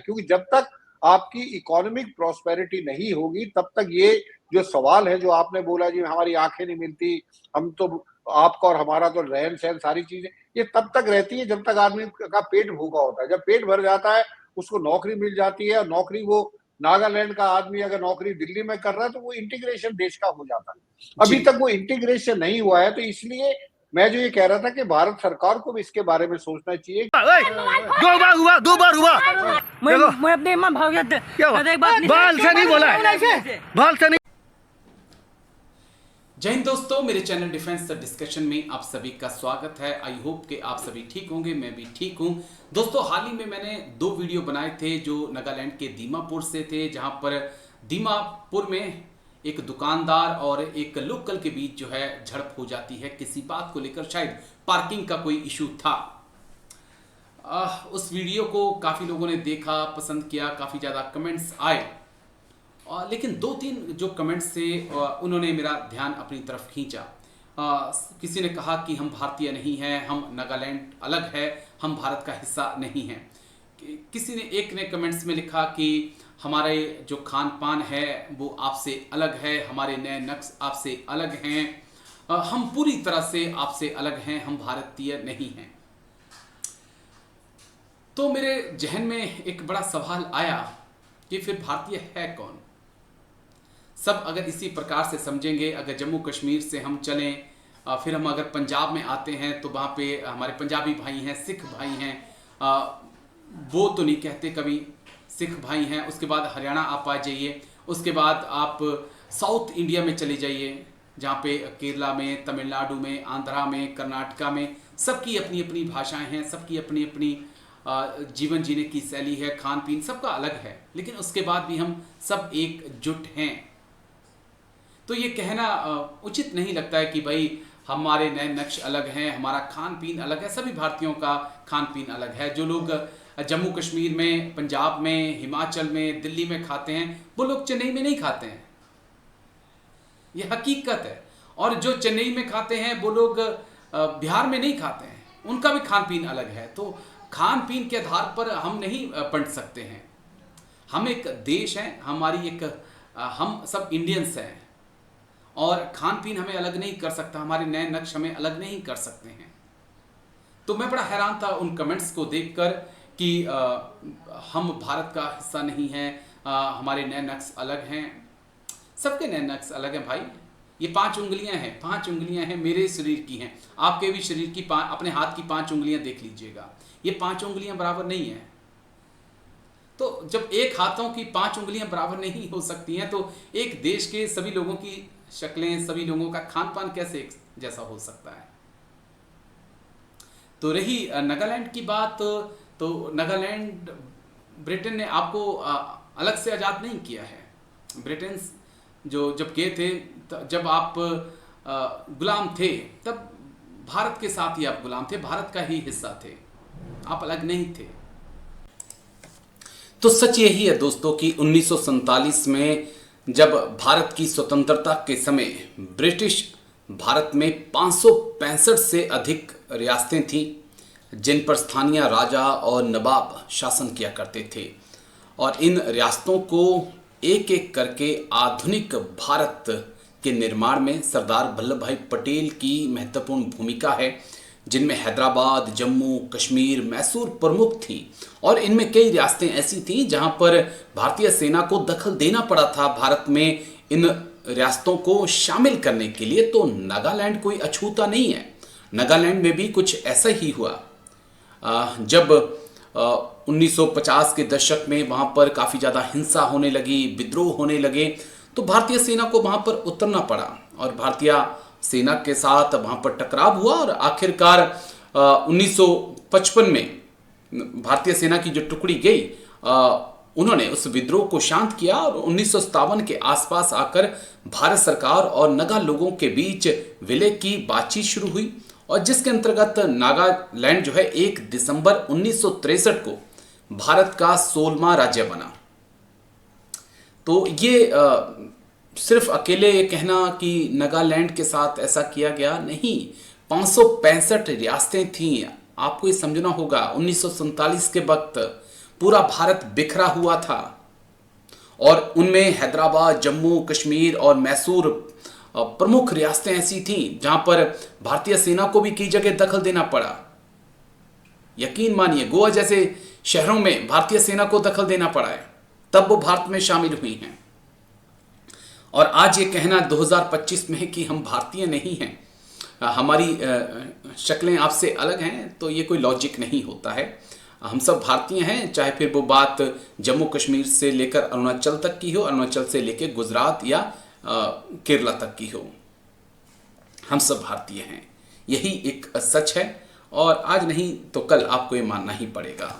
क्योंकि जब तक आपकी इकोनॉमिक प्रॉस्पेरिटी नहीं होगी तब तक ये जो सवाल है जो आपने बोला जी हमारी आंखें नहीं मिलती, हम तो आपका और हमारा तो रहन-सहन सारी चीज़ें, ये तब तक रहती है जब तक आदमी का पेट भूखा होता है। जब पेट भर जाता है, उसको नौकरी मिल जाती है और नौकरी वो नागालैंड का आदमी अगर नौकरी दिल्ली में कर रहा है तो वो इंटीग्रेशन देश का हो जाता है। जी। अभी तक वो इंटीग्रेशन नहीं हुआ है तो इसलिए मैं जो ये कह रहा था कि भारत सरकार को भी इसके बारे में सोचना चाहिए। दो बार हुआ मैं अपने मां भाग जाते बाल से नहीं बोला है, बाल से नहीं। जय हिंद दोस्तों, मेरे चैनल डिफेंस द डिस्कशन में आप सभी का स्वागत है। आई होप कि आप सभी ठीक होंगे, मैं भी ठीक हूं। दोस्तों, हाल ही में मैंने 2 वीडियो बनाए थे जो नागालैंड के दीमापुर से थे, जहां पर दीमापुर में एक दुकानदार और एक लोकल के बीच जो है झड़प हो जाती है किसी बात को लेकर, शायद पार्किंग का कोई इशू था। उस वीडियो को काफ़ी लोगों ने देखा, पसंद किया, काफ़ी ज़्यादा कमेंट्स आए, लेकिन 2-3 जो कमेंट्स थे उन्होंने मेरा ध्यान अपनी तरफ खींचा। किसी ने कहा कि हम भारतीय नहीं हैं, हम नागालैंड अलग है, हम भारत का हिस्सा नहीं हैं। किसी ने एक ने कमेंट्स में लिखा कि हमारे जो खान पान है वो आपसे अलग है, हमारे नए नक्श आपसे अलग हैं, हम पूरी तरह से आपसे अलग हैं, हम भारतीय नहीं हैं। तो मेरे जहन में एक बड़ा सवाल आया कि फिर भारतीय है कौन? सब अगर इसी प्रकार से समझेंगे, अगर जम्मू कश्मीर से हम चलें, फिर हम अगर पंजाब में आते हैं तो वहाँ पे हमारे पंजाबी भाई हैं, सिख भाई हैं, वो तो नहीं कहते कभी सिख भाई हैं। उसके बाद हरियाणा आप आ जाइए, उसके बाद आप साउथ इंडिया में चले जाइए, जहाँ पे केरला में, तमिलनाडु में, आंध्रा में, कर्नाटका में सबकी अपनी अपनी भाषाएं हैं, सबकी अपनी अपनी जीवन जीने की शैली है, खान पीन सबका अलग है, लेकिन उसके बाद भी हम सब एकजुट हैं। तो ये कहना उचित नहीं लगता है कि भाई हमारे नए नक्श अलग हैं, हमारा खान पीन अलग है। सभी भारतीयों का खान पीन अलग है। जो लोग जम्मू कश्मीर में, पंजाब में, हिमाचल में, दिल्ली में खाते हैं, वो लोग चेन्नई में नहीं खाते हैं, ये हकीकत है। और जो चेन्नई में खाते हैं वो लोग बिहार में नहीं खाते हैं, उनका भी खान पीन अलग है। तो खान पीन के आधार पर हम नहीं बंट सकते हैं। हम एक देश हैं, हमारी एक हम सब इंडियंस हैं और खान पीन हमें अलग नहीं कर सकता, हमारे नए नक्श हमें अलग नहीं कर सकते हैं। तो मैं बड़ा हैरान था उन कमेंट्स को देखकर कि हम भारत का हिस्सा नहीं हैं, हमारे नए नक्श अलग हैं। सबके नए नक्श अलग हैं भाई। ये 5 उंगलियां हैं, 5 उंगलियां हैं, मेरे शरीर की हैं, आपके भी शरीर की अपने हाथ की 5 उंगलियां देख लीजिएगा। ये 5 उंगलियां बराबर नहीं है। तो जब एक हाथों की 5 उंगलियां बराबर नहीं हो सकती हैं तो एक देश के सभी लोगों की शक्लें, सभी लोगों का खान पान कैसे एक जैसा हो सकता है? तो रही नागालैंड की बात, तो नागालैंड ब्रिटेन ने आपको अलग से आज़ाद नहीं किया है। ब्रिटेन जो जब गए थे, जब आप गुलाम थे, तब भारत के साथ ही आप गुलाम थे, भारत का ही हिस्सा थे, आप अलग नहीं थे। तो सच यही है दोस्तों कि 1947 में जब भारत की स्वतंत्रता के समय ब्रिटिश भारत में 565 से अधिक रियासतें थीं जिन पर स्थानीय राजा और नवाब शासन किया करते थे, और इन रियासतों को एक एक करके आधुनिक भारत के निर्माण में सरदार वल्लभ भाई पटेल की महत्वपूर्ण भूमिका है, जिनमें हैदराबाद, जम्मू कश्मीर, मैसूर प्रमुख थी। और इनमें कई रियासतें ऐसी थीं जहां पर भारतीय सेना को दखल देना पड़ा था भारत में इन रियासतों को शामिल करने के लिए। तो नागालैंड कोई अछूता नहीं है। नागालैंड में भी कुछ ऐसा ही हुआ। जब 1950 के दशक में वहां पर काफ़ी ज़्यादा हिंसा होने लगी, विद्रोह होने लगे, तो भारतीय सेना को वहां पर उतरना पड़ा और भारतीय सेना के साथ वहां पर टकराव हुआ। और आखिरकार 1955 में भारतीय सेना की जो टुकड़ी गई, उन्होंने उस विद्रोह को शांत किया और 1957 के आसपास आकर भारत सरकार और नागा लोगों के बीच विलय की बातचीत शुरू हुई, और जिसके अंतर्गत नागालैंड जो है 1 दिसंबर 1963 को भारत का 16वां राज्य बना। तो ये सिर्फ अकेले ये कहना कि नागालैंड के साथ ऐसा किया गया नहीं, 565 रियासतें थीं। आपको ये समझना होगा 1947 के वक्त पूरा भारत बिखरा हुआ था और उनमें हैदराबाद, जम्मू कश्मीर और मैसूर प्रमुख रियासतें ऐसी थीं जहां पर भारतीय सेना को भी कई जगह दखल देना पड़ा। यकीन मानिए, गोवा जैसे शहरों में भारतीय सेना को दखल देना पड़ा है, तब वो भारत में शामिल हुई हैं। और आज ये कहना 2025 में कि हम भारतीय नहीं हैं, हमारी शक्लें आपसे अलग हैं, तो ये कोई लॉजिक नहीं होता है। हम सब भारतीय हैं, चाहे फिर वो बात जम्मू कश्मीर से लेकर अरुणाचल तक की हो, अरुणाचल से लेकर गुजरात या केरला तक की हो, हम सब भारतीय हैं। यही एक सच है और आज नहीं तो कल आपको ये मानना ही पड़ेगा।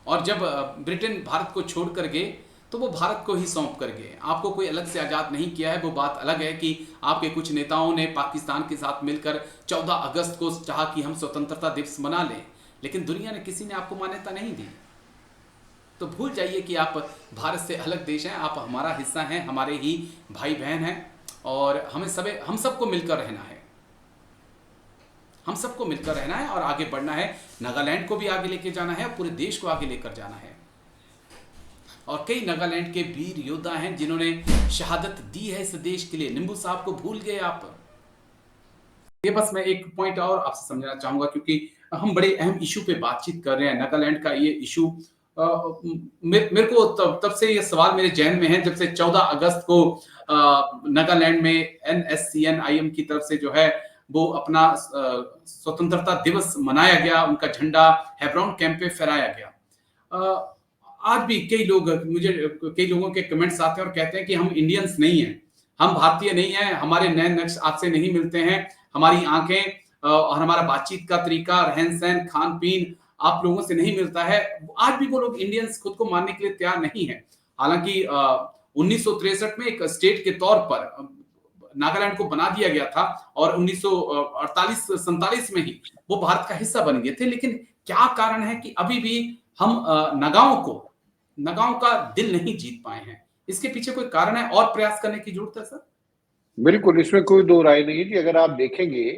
और जब ब्रिटेन भारत को छोड़ कर गए तो वो भारत को ही सौंप कर गए, आपको कोई अलग से आज़ाद नहीं किया है। वो बात अलग है कि आपके कुछ नेताओं ने पाकिस्तान के साथ मिलकर 14 अगस्त को चाहा कि हम स्वतंत्रता दिवस मना लें, लेकिन दुनिया ने किसी ने आपको मान्यता नहीं दी। तो भूल जाइए कि आप भारत से अलग देश हैं, आप हमारा हिस्सा हैं, हमारे ही भाई बहन हैं और हम सबको मिलकर रहना है, हम सबको मिलकर रहना है और आगे बढ़ना है। नागालैंड को भी आगे लेके जाना है, पूरे देश को आगे लेकर जाना है। और कई नागालैंड के वीर योद्धा हैं जिन्होंने शहादत दी है इस देश के लिए। निम्बू साहब को भूल गए आप। ये बस मैं एक पॉइंट और आपसे समझना चाहूंगा, क्योंकि हम बड़े अहम इशू पे बातचीत कर रहे हैं। नागालैंड का ये इशू मेरे को तब से ये सवाल मेरे जहन में है जब से 14 अगस्त को नागालैंड में NSCN-IM की तरफ से जो है वो अपना स्वतंत्रता दिवस मनाया गया, उनका झंडा हेब्रोन कैंप पे फहराया गया। आज भी कई लोगों के कमेंट्स आते हैं और कहते हैं कि हम इंडियंस नहीं हैं, हम भारतीय नहीं हैं, हमारे नए नक्श आपसे नहीं मिलते हैं, हमारी आंखें और हमारा बातचीत का तरीका, रहन सहन, खान पीन आप लोगों से नहीं मिलता है। आज भी वो लोग इंडियंस खुद को मानने के लिए तैयार नहीं है। हालांकि 1963 में एक स्टेट के तौर पर नागालैंड को बना दिया गया था और 1948-47 में ही वो भारत का हिस्सा बन गए थे। लेकिन क्या कारण है कि अभी भी हम नगाओं का दिल नहीं जीत पाए हैं? इसके पीछे कोई कारण है और प्रयास करने की जरूरत है सर? बिल्कुल, इसमें कोई दो राय नहीं है कि अगर आप देखेंगे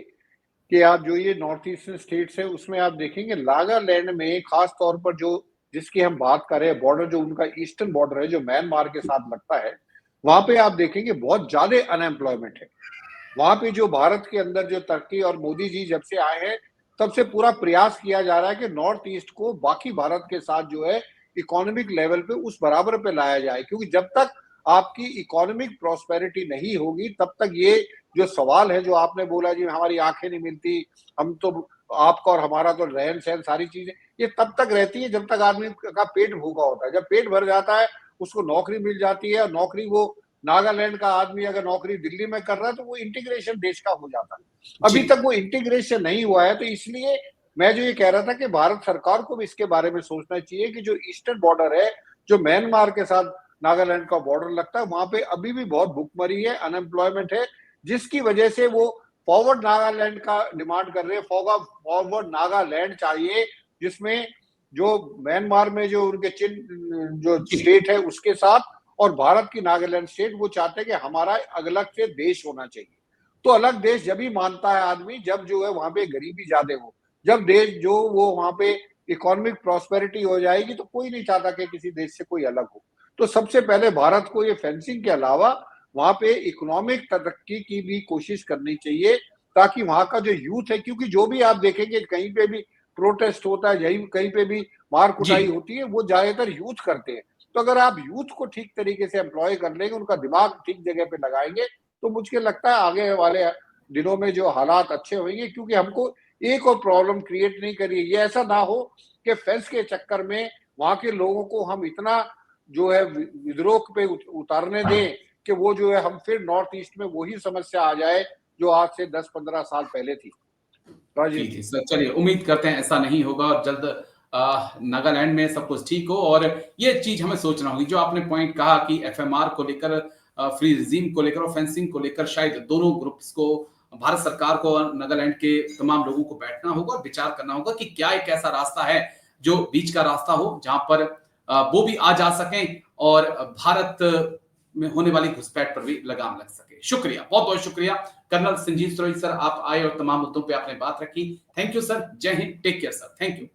कि आप जो ये नॉर्थ ईस्टर्न स्टेट्स है उसमें आप देखेंगे नागालैंड में खास तौर पर जो जिसकी हम बात कर रहे हैं, बॉर्डर जो उनका ईस्टर्न बॉर्डर है जो म्यांमार के साथ लगता है, वहां पे आप देखेंगे बहुत ज्यादा अनएम्प्लॉयमेंट है। वहां पे जो भारत के अंदर जो तरक्की और मोदी जी जब से आए हैं तब से पूरा प्रयास किया जा रहा है कि नॉर्थ ईस्ट को बाकी भारत के साथ जो है इकोनॉमिक लेवल पे उस बराबर पे लाया जाए, क्योंकि जब तक आपकी इकोनॉमिक प्रॉस्पेरिटी नहीं होगी तब तक ये जो सवाल है जो आपने बोला जी हमारी आंखें नहीं मिलती, हम तो आपका और हमारा तो रहन सहन सारी चीजें ये तब तक रहती है जब तक आदमी का पेट भूखा होता है। जब पेट भर जाता है उसको नौकरी मिल जाती है और नौकरी वो नागालैंड का आदमी अगर नौकरी दिल्ली में कर रहा है तो वो इंटीग्रेशन देश का हो जाता है। अभी तक वो इंटीग्रेशन नहीं हुआ है, तो इसलिए मैं जो ये कह रहा था कि भारत सरकार को भी इसके बारे में सोचना चाहिए कि जो ईस्टर्न बॉर्डर है जो म्यांमार के साथ नागालैंड का बॉर्डर लगता है वहां पे अभी भी बहुत भुखमरी है, अनएम्प्लॉयमेंट है, जिसकी वजह से वो फॉरवर्ड नागालैंड का डिमांड कर रहे हैं। फॉरवर्ड नागालैंड चाहिए जिसमें जो म्यांमार में जो उनके जो स्टेट है उसके साथ और भारत की नागालैंड स्टेट, वो चाहते हैं कि हमारा अलग से देश होना चाहिए। तो अलग देश जब ही मानता है आदमी जब जो है वहां पे गरीबी ज्यादा हो, जब देश जो वो वहां पे इकोनॉमिक प्रॉस्पेरिटी हो जाएगी तो कोई नहीं चाहता कि किसी देश से कोई अलग हो। तो सबसे पहले भारत को ये फेंसिंग के अलावा वहां पे इकोनॉमिक तरक्की की भी कोशिश करनी चाहिए ताकि वहां का जो यूथ है, क्योंकि जो भी आप देखेंगे कहीं पे भी प्रोटेस्ट होता है, यही कहीं पे भी मार कुटाई होती है, वो ज्यादातर यूथ करते हैं। तो अगर आप यूथ को ठीक तरीके से एम्प्लॉय कर लेंगे, उनका दिमाग ठीक जगह पे लगाएंगे तो मुझे लगता है आगे वाले दिनों में जो हालात अच्छे होंगे। क्योंकि हमको एक और प्रॉब्लम क्रिएट नहीं करिए, ये ऐसा ना हो कि फेंस के चक्कर में वहां के लोगों को हम इतना जो है विद्रोह पे उतारने दें कि वो जो है हम फिर नॉर्थ ईस्ट में वही समस्या आ जाए जो आज से 10-15 साल पहले थी। ठीक है सर, चलिए उम्मीद करते हैं ऐसा नहीं होगा और जल्द नागालैंड में सब कुछ ठीक हो। और ये चीज हमें सोचना होगी जो आपने पॉइंट कहा कि FMR को लेकर, फ्री रिजीम को लेकर और फेंसिंग को लेकर शायद दोनों ग्रुप्स को, भारत सरकार को और नागालैंड के तमाम लोगों को बैठना होगा और विचार करना होगा कि क्या एक ऐसा रास्ता है जो बीच का रास्ता हो जहां पर वो भी आ जा सकें और भारत में होने वाली घुसपैठ पर भी लगाम लग सके। शुक्रिया, बहुत बहुत शुक्रिया कर्नल संजीव सरोही सर, आप आए और तमाम मुद्दों पे आपने बात रखी। थैंक यू सर, जय Hind, take care sir, thank you.